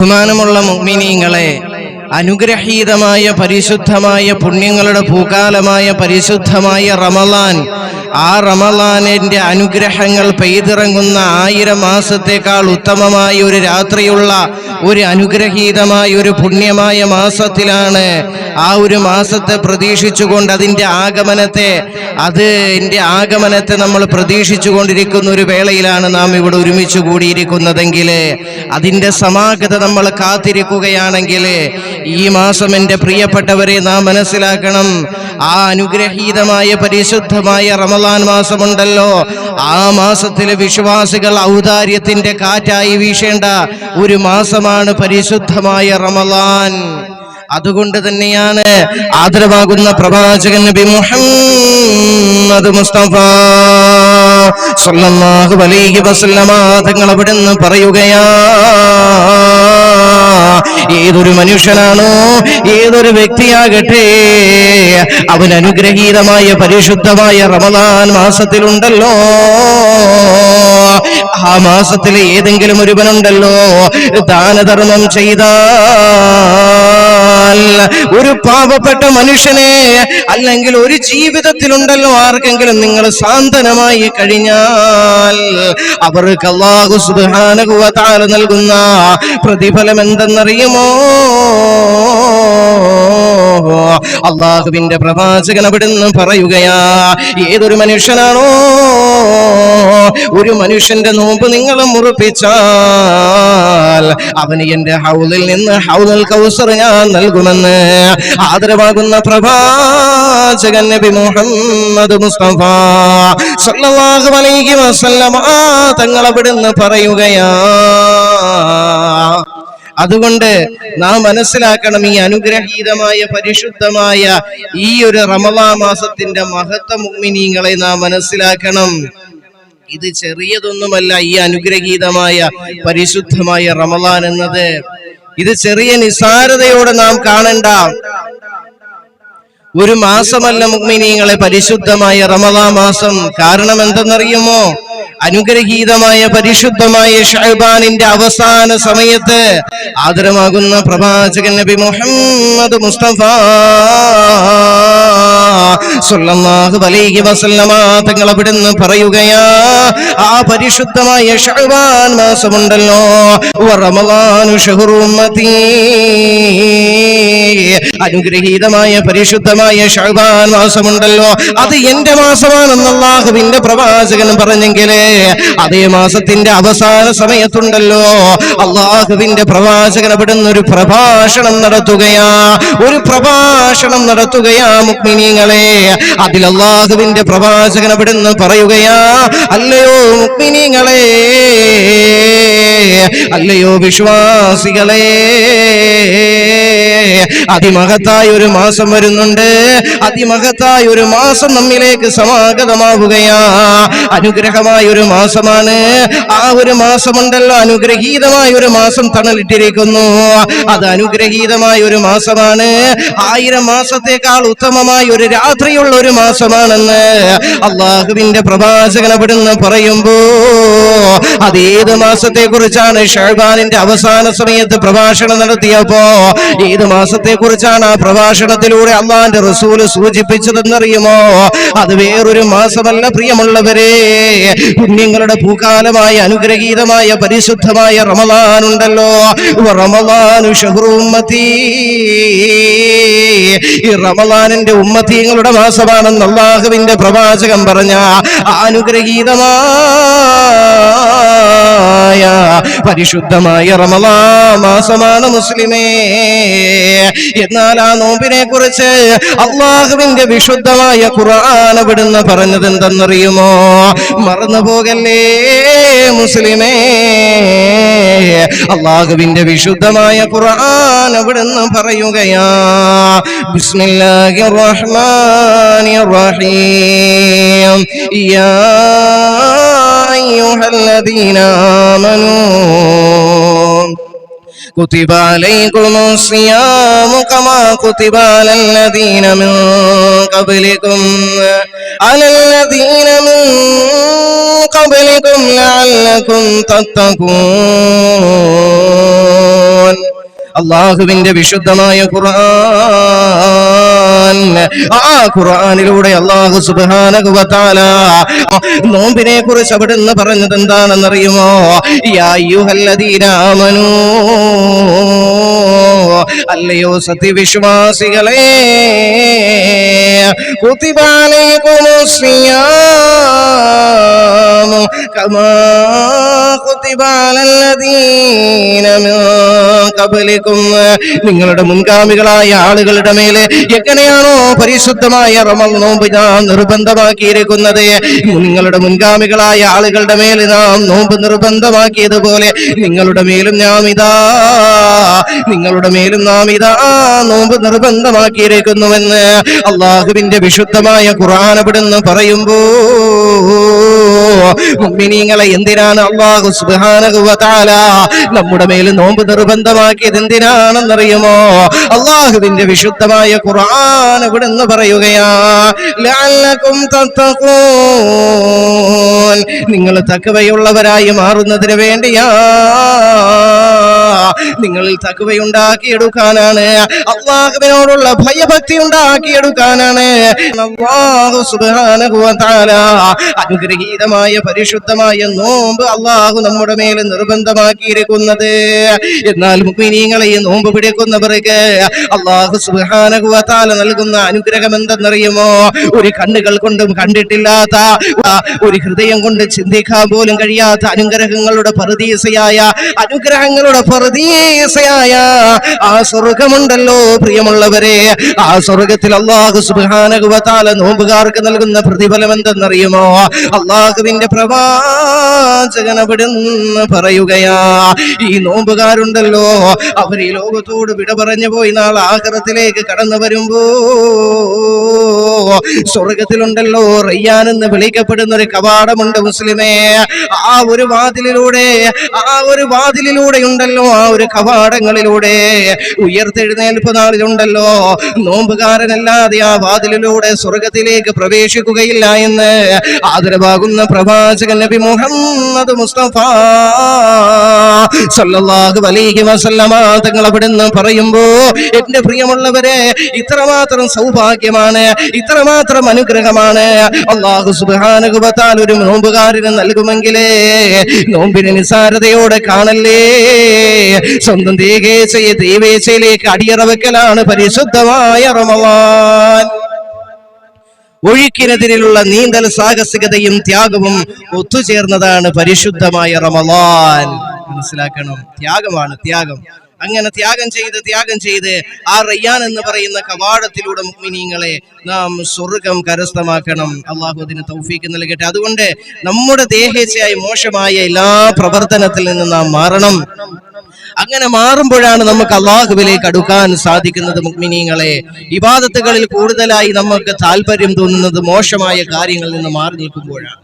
ബഹുമാനമുള്ള മുഅ്മിനീങ്ങളെ, അനുഗ്രഹീതമായ പരിശുദ്ധമായ പുണ്യങ്ങളുടെ പൂക്കാലമായ പരിശുദ്ധമായ റമളാൻ, ആ റമളാനിന്റെ അനുഗ്രഹങ്ങൾ പെയ്തിറങ്ങുന്ന 1000 മാസത്തേക്കാൾ ഉത്തമമായ ഒരു രാത്രിയുള്ള ഒരു അനുഗ്രഹീതമായ ഒരു പുണ്യമായ മാസത്തിലാണ്. ആ ഒരു മാസത്തെ പ്രതീക്ഷിച്ചുകൊണ്ട് അതിൻ്റെ ആഗമനത്തെ നമ്മൾ പ്രതീക്ഷിച്ചു കൊണ്ടിരിക്കുന്ന ഒരു വേളയിലാണ് നാം ഇവിടെ ഒരുമിച്ച് കൂടിയിരിക്കുന്നതെങ്കിൽ, അതിൻ്റെ സമാഗത നമ്മൾ കാത്തിരിക്കുകയാണെങ്കിൽ, ഈ മാസം എൻ്റെ പ്രിയപ്പെട്ടവരെ നാം മനസ്സിലാക്കണം, ആ അനുഗ്രഹീതമായ പരിശുദ്ധമായ റമളാൻ മാസമുണ്ടല്ലോ, ആ മാസത്തിലെ വിശ്വാസികൾ ഔദാര്യത്തിന്റെ കാറ്റായി വീശേണ്ട ഒരു മാസമാണ് പരിശുദ്ധമായ റമളാൻ. അതുകൊണ്ട് തന്നെയാണ് ആദരവാകുന്ന പ്രവാചകൻ നബി മുഹമ്മദ് മുസ്തഫ സല്ലല്ലാഹു അലൈഹി വസല്ലമ തങ്ങൾ അവിടുന്ന് പറയുകയാ, ഏതൊരു മനുഷ്യനാണോ, ഏതൊരു വ്യക്തിയാകട്ടെ, അവൻ അനുഗ്രഹീതമായ പരിശുദ്ധമായ റമളാൻ മാസത്തിലുണ്ടല്ലോ, ആ മാസത്തിൽ ഏതെങ്കിലും ഒരുവനുണ്ടല്ലോ ദാനധർമ്മം ചെയ്താൽ, ഒരു പാവപ്പെട്ട മനുഷ്യനെ അല്ലെങ്കിൽ ഒരു ജീവിതത്തിലുണ്ടല്ലോ ആർക്കെങ്കിലും നിങ്ങൾ സാന്ത്വനമായി കഴിഞ്ഞാൽ, അവർക്ക് അല്ലാഹു സുബ്ഹാനഹു വ തആല നൽകുന്ന പ്രതിഫലം എന്തെന്നറിയുമോ? അല്ലാഹുവിന്റെ പ്രവാചകൻ അവിടുന്ന് പറയുകയാ, ഏതൊരു മനുഷ്യനാണോ ഒരു മനുഷ്യന്റെ നോമ്പ് നിങ്ങൾ മുറിപ്പിച്ചാൽ, അവന് എന്റെ ഹൗലിൽ നിന്ന് ഹൗലുൽ കൗസർ ഞാൻ നൽകുമെന്ന് ആദരവാകുന്ന പ്രവാചകൻ നബി മുഹമ്മദ് മുസ്തഫ സല്ലല്ലാഹു അലൈഹി വസല്ലമ തങ്ങൾ അവിടുന്ന് പറയുകയാ. അതുകൊണ്ട് നാം മനസ്സിലാക്കണം, ഈ അനുഗ്രഹീതമായ പരിശുദ്ധമായ ഈ ഒരു റമളാൻ മാസത്തിന്റെ മഹത്വം മുഅ്മിനീങ്ങളെ നാം മനസ്സിലാക്കണം. ഇത് ചെറിയതൊന്നുമല്ല. ഈ അനുഗ്രഹീതമായ പരിശുദ്ധമായ റമളാൻ എന്നത് ഇത് ചെറിയ നിസ്സാരതയോടെ നാം കാണണ്ട ഒരു മാസമല്ല മുഅ്മിനീങ്ങളെ പരിശുദ്ധമായ റമളാൻ മാസം. കാരണം എന്തെന്നറിയുമോ? അനുഗ്രഹീതമായ പരിശുദ്ധമായ ശഅബാനിന്റെ അവസാന സമയത്ത് ആദരമാകുന്ന പ്രവാചകൻ നബി മുഹമ്മദ് മുസ്തഫ സല്ലല്ലാഹു അലൈഹി വസല്ലമ തങ്ങൾ അവിടുന്ന് പറയുകയാ, ആ പരിശുദ്ധമായ ശഅബാൻ മാസമുണ്ടല്ലോ, റമളാനു ശഹ്റു ഉമ്മത്തി, അനുഗ്രഹീതമായ പരിശുദ്ധമായ ശഅബാൻ മാസമുണ്ടല്ലോ, അത് എന്റെ മാസമാണെന്ന് അല്ലാഹുവിന്റെ പ്രവാചകൻ പറഞ്ഞെങ്കിൽ, അതേ മാസത്തിന്റെ അവസാന സമയത്തുണ്ടല്ലോ അല്ലാഹുവിന്റെ പ്രവാചകൻ അവിടുന്ന് ഒരു പ്രഭാഷണം നടത്തുകയാ മുഅ്മിനീങ്ങളെ. അതിൽ അല്ലാഹുവിന്റെ പ്രവാചകൻ അവിടുന്ന് പറയുകയാ, അല്ലയോ മുഅ്മിനീങ്ങളെ, അല്ലയോ വിശ്വാസികളെ, അതിമഹത്തായ ഒരു മാസം വരുന്നുണ്ട്, അതിമഹത്തായ ഒരു മാസം നമ്മിലേക്ക് സമാഗതമാവുകയാ. അനുഗ്രഹമായ ഒരു മാസമാണ്. ആ ഒരു മാസമുണ്ടല്ലോ, അനുഗ്രഹീതമായ ഒരു മാസം തണലിട്ടിരിക്കുന്നു. അത് അനുഗ്രഹീതമായ ഒരു മാസമാണ്. 1000 മാസത്തേക്കാൾ ഉത്തമമായ ഒരു രാത്രിയുള്ള ഒരു മാസമാണെന്ന് അല്ലാഹുവിന്റെ പ്രവാചകൻ അവിടുന്ന് പറയുമ്പോ, അതേത് മാസത്തെ കുറിച്ചാണ് ശഅബാനിന്റെ അവസാന സമയത്ത് പ്രഭാഷണം നടത്തിയപ്പോ ഏത് മാസത്തെ കുറിച്ചാണ് ആ പ്രഭാഷണത്തിലൂടെ അല്ലാഹുവിന്റെ റസൂൽ സൂചിപ്പിച്ചതെന്നറിയുമോ? അത് വേറൊരു മാസമല്ല പ്രിയമുള്ളവരെ, പുണ്യങ്ങളുടെ പൂക്കാലമായ അനുഗ്രഹീതമായ പരിശുദ്ധമായ റമളാൻ ഉണ്ടല്ലോ, റമളാനു ശഹ്റു ഉമ്മത്തി, ഈ റമളാനിന്റെ ഉമ്മത്തീങ്ങളുടെ മാസമാണെന്ന് അല്ലാഹുവിന്റെ പ്രവാചകൻ പറഞ്ഞ അനുഗ്രഹീതമായ പരിശുദ്ധമായ റമളാൻ മാസമാണ് മുസ്ലിമേ. എന്നാൽ ആ നോമ്പിനെ കുറിച്ച് അല്ലാഹുവിന്റെ വിശുദ്ധമായ ഖുർആൻ അവിടുന്ന് പറഞ്ഞത് എന്തെന്നറിയുമോ? മറന്നു പോകല്ലേ മുസ്ലിമേ, അല്ലാഹുവിന്റെ വിശുദ്ധമായ ഖുർആൻ അവിടുന്ന് പറയുകയാ, ബിസ്മില്ലാഹിർ റഹ്മാനിർ റഹീം, യാ അയ്യുഹല്ലദീന ആമനൂ كتب عليكم الصيام كما كتب على الذين من قبلكم لعلكم تتقون. അള്ളാഹുവിന്റെ വിശുദ്ധമായ ഖുർആൻ, ആ ഖുർആനിലൂടെ അള്ളാഹു സുബ്ഹാനഹു വ തആല നോമ്പിനെ കുറിച്ച് അവിടുന്ന് പറഞ്ഞത് എന്താണെന്നറിയുമോ? യാ അയ്യുഹല്ലദീന ആമനൂ, അല്ലയോ സത്യവിശ്വാസികളെ, കുതിബ അലൈക്കുമുസ് സിയാം കമാ കുതിബ അലല്ലദീന മിൻ ഖബലികും, നിങ്ങളുടെ മുൻഗാമികളായ ആളുകളുടെ മേലെ എങ്ങനെയാണോ പരിശുദ്ധമായ റമളാൻ നോമ്പ് നാം നിർബന്ധമാക്കിയിരിക്കുന്നത്, നിങ്ങളുടെ മുൻഗാമികളായ ആളുകളുടെ മേലെ നാം നോമ്പ് നിർബന്ധമാക്കിയതുപോലെ നിങ്ങളുടെ മേലും നാം ഇതാ നോമ്പ് നിർബന്ധമാക്കിയിരിക്കുന്നുവെന്ന് അള്ളാഹുവിന്റെ വിശുദ്ധമായ ഖുർആൻ അവിടുന്ന് പറയുമ്പോ, മുഅ്മിനീങ്ങളെ എന്തിനാണ് അല്ലാഹു സുബ്ഹാനഹു വ തആല നമ്മുടെ മേൽ നോമ്പ് നിർബന്ധമാക്കിയത്? എന്തിനാണെന്നറിയുമോ? അള്ളാഹുവിന്റെ വിശുദ്ധമായ ഖുർആൻ ഇവിടുന്ന് പറയുകയാ, ലഅല്ലകും തത്തഖൂൻ, നിങ്ങൾ തഖ്വയുള്ളവരായി മാറുന്നതിന് വേണ്ടിയാ, നിങ്ങളിൽ തഖ്വയുണ്ടാക്കിയെടുക്കാനാണ്, അള്ളാഹുവിനോടുള്ള ഭയഭക്തി ഉണ്ടാക്കിയെടുക്കാനാണ് അല്ലാഹു സുബ്ഹാനഹു വ തആല അനുഗ്രഹീതമായ പരിശുദ്ധമായ നോമ്പ് അള്ളാഹു നമ്മുടെ മേൽ നിർബന്ധമാക്കിയിരിക്കുന്നത്. എന്നാൽ മുഅ്മിനീങ്ങളെ ഈ നോമ്പ് പിടിക്കുന്നവർക്ക് അള്ളാഹു സുബ്ഹാനഹു വ തആല നൽകുന്ന അനുഗ്രഹം എന്തെന്നറിയുമോ? ഒരു കണ്ണുകൾ കൊണ്ടും കണ്ടിട്ടില്ലാത്ത, ഒരു ഹൃദയം കൊണ്ട് ചിന്തിക്കാൻ പോലും കഴിയാത്ത അനുഗ്രഹങ്ങളുടെ പറുദീസയായ ആ സ്വർഗമുണ്ടല്ലോ പ്രിയമുള്ളവരെ, ആ സ്വർഗത്തിൽ അള്ളാഹു സുബ്ഹാനഹു വ തആല നോമ്പുകാർക്ക് നൽകുന്ന പ്രതിഫലം എന്തെന്നറിയുമോ? അള്ളാഹുവിന്റെ പ്രവാചകൻ അവിടുന്ന് പറയുകയാ, ഈ നോമ്പുകാരുണ്ടല്ലോ അവർ ഈ ലോകത്തോട് വിട പറഞ്ഞു പോയി നാളെ ആഖിറത്തിലേക്ക് കടന്നു വരുമ്പോ സ്വർഗത്തിലുണ്ടല്ലോ റയ്യാൻ എന്ന് വിളിക്കപ്പെടുന്ന ഒരു കവാടമുണ്ട് മുസ്ലിമേ. ആ ഒരു വാതിലിലൂടെ ഉണ്ടല്ലോ, ആ ഒരു കവാടങ്ങളിലൂടെ ഉയർത്തെഴുന്നേൽപ്പ് നാളിലുണ്ടല്ലോ നോമ്പുകാരനല്ലാതെ ആ വാതിലിലൂടെ സ്വർഗത്തിലേക്ക് പ്രവേശിക്കുകയില്ല എന്ന് ആദരവാകുന്ന പ്രവാചകൻ നബി മുഹമ്മദ് മുസ്തഫ സല്ലല്ലാഹു അലൈഹി വസല്ലമ തങ്ങൾ അവിടുന്ന് പറയുമ്പോ, എന്റെ പ്രിയമുള്ളവരെ, ഇത്രമാത്രം സൗഭാഗ്യമാണ്, ഇത്രമാത്രം അനുഗ്രഹമാണ് അല്ലാഹു സുബ്ഹാനഹു വ തആല ഒരു നോമ്പുകാരന് നൽകുമെങ്കിലേ നോമ്പിനെ നിസാരതയോടെ കാണല്ലേ. സ്വന്തം ദേവേച്ഛയിലേക്ക് അടിയറ വെക്കലാണ് പരിശുദ്ധമായ റമളാൻ. ഒഴുക്കിനെതിരെയുള്ള നീന്തൽ സാഹസികതയും ത്യാഗവും ഒത്തുചേർന്നതാണ് പരിശുദ്ധമായ റമളാൻ. മനസ്സിലാക്കണം, ത്യാഗമാണ് ത്യാഗം. അങ്ങനെ ത്യാഗം ചെയ്ത് ആ റയ്യാൻ എന്ന് പറയുന്ന കവാടത്തിലൂടെ മുഅ്മിനീങ്ങളെ നാം സ്വർഗം കരസ്ഥമാക്കണം. അള്ളാഹു അതിന് തൗഫീക്ക് നൽകട്ടെ. അതുകൊണ്ട് നമ്മുടെ ദേഹേച്ഛയായ മോശമായ എല്ലാ പ്രവർത്തനത്തിൽ നിന്ന് നാം മാറണം. അങ്ങനെ മാറുമ്പോഴാണ് നമുക്ക് അള്ളാഹുവിലേക്ക് അടുക്കാൻ സാധിക്കുന്നത്. മുഅ്മിനീങ്ങളെ, ഇബാദത്തുകളിൽ കൂടുതലായി നമുക്ക് താല്പര്യം തോന്നുന്നത് മോശമായ കാര്യങ്ങളിൽ നിന്ന് മാറി നിൽക്കുമ്പോഴാണ്.